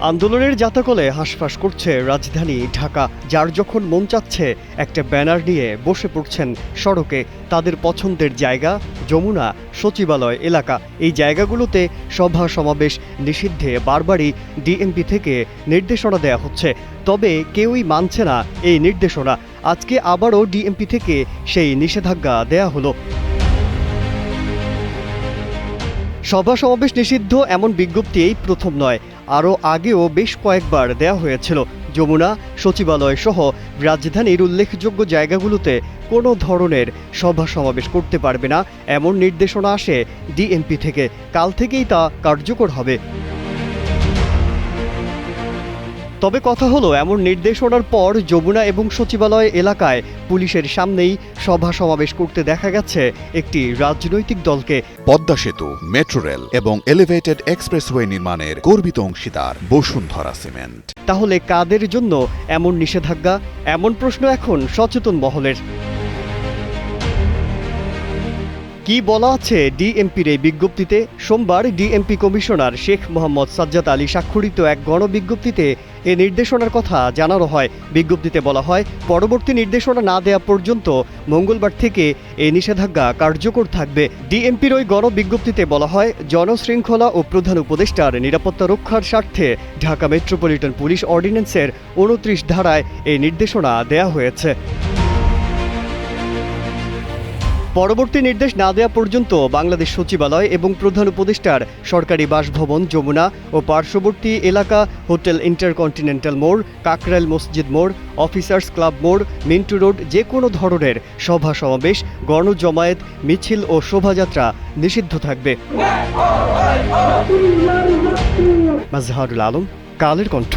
আন্দোলনের জাতাকলে হাঁসফাঁস করছে রাজধানী ঢাকা। যার যখন মন চাচ্ছে একটা ব্যানার নিয়ে বসে পড়ছেন সড়কে। তাদের পছন্দের জায়গা যমুনা, সচিবালয় এলাকা। এই জায়গাগুলোতে সভা সমাবেশ নিষিদ্ধে বারবারই ডিএমপি থেকে নির্দেশনা দেয়া হচ্ছে, তবে কেউই মানছে না এই নির্দেশনা। আজকে আবারও ডিএমপি থেকে সেই নিষেধাজ্ঞা দেয়া হলো। সভা সমাবেশ নিষিদ্ধ এমন বিজ্ঞপ্তি এই প্রথম নয়, আরও আগেও বেশ কয়েকবার দেয়া হয়েছিল। যমুনা, সচিবালয় সহ রাজধানীর উল্লেখযোগ্য জায়গাগুলোতে কোনো ধরনের সভা সমাবেশ করতে পারবে না এমন নির্দেশনা আসে ডিএমপি থেকে। কাল থেকেই তা কার্যকর হবে। তবে কথা হলো, এমন নির্দেশনার পর যমুনা এবং সচিবালয় এলাকায় পুলিশের সামনেই সভা সমাবেশ করতে দেখা গেছে একটি রাজনৈতিক দলকে। পদ্মা সেতু, মেট্রো রেল এবং এলিভেটেড এক্সপ্রেসওয়ে নির্মাণের গর্বিত অংশীদার বসুন্ধরা সিমেন্ট। তাহলে কাদের জন্য এমন নিষেধাজ্ঞা? এমন প্রশ্ন এখন সচেতন মহলের। কি বলা আছে ডিএমপির এই বিজ্ঞপ্তিতে? সোমবার ডিএমপি কমিশনার শেখ মোহাম্মদ সাজ্জাদ আলী স্বাক্ষরিত এক গণবিজ্ঞপ্তিতে এ নির্দেশনার কথা জানানো হয়। বিজ্ঞপ্তিতে বলা হয়, পরবর্তী নির্দেশনা না দেওয়া পর্যন্ত মঙ্গলবার থেকে এই নিষেধাজ্ঞা কার্যকর থাকবে। ডিএমপির ওই গণবিজ্ঞপ্তিতে বলা হয়, জনশৃঙ্খলা ও প্রধান উপদেষ্টার নিরাপত্তা রক্ষার স্বার্থে ঢাকা মেট্রোপলিটন পুলিশ অর্ডিন্যান্সের ২৯ ধারায় এই নির্দেশনা দেয়া হয়েছে। পরবর্তী নির্দেশ না দেওয়া পর্যন্ত বাংলাদেশ সচিবালয় এবং প্রধান উপদেষ্টার সরকারি বাসভবন যমুনা ও পার্শ্ববর্তী এলাকা, হোটেল ইন্টারকন্টিনেন্টাল মোড়, কাকরাইল মসজিদ মোড়, অফিসার্স ক্লাব মোড়, মিন্টু রোড যে কোনো ধরনের সভা সমাবেশ, গণজমায়েত, মিছিল ও শোভাযাত্রা নিষিদ্ধ থাকবে। মাজহারুল আলম, কালের কণ্ঠ।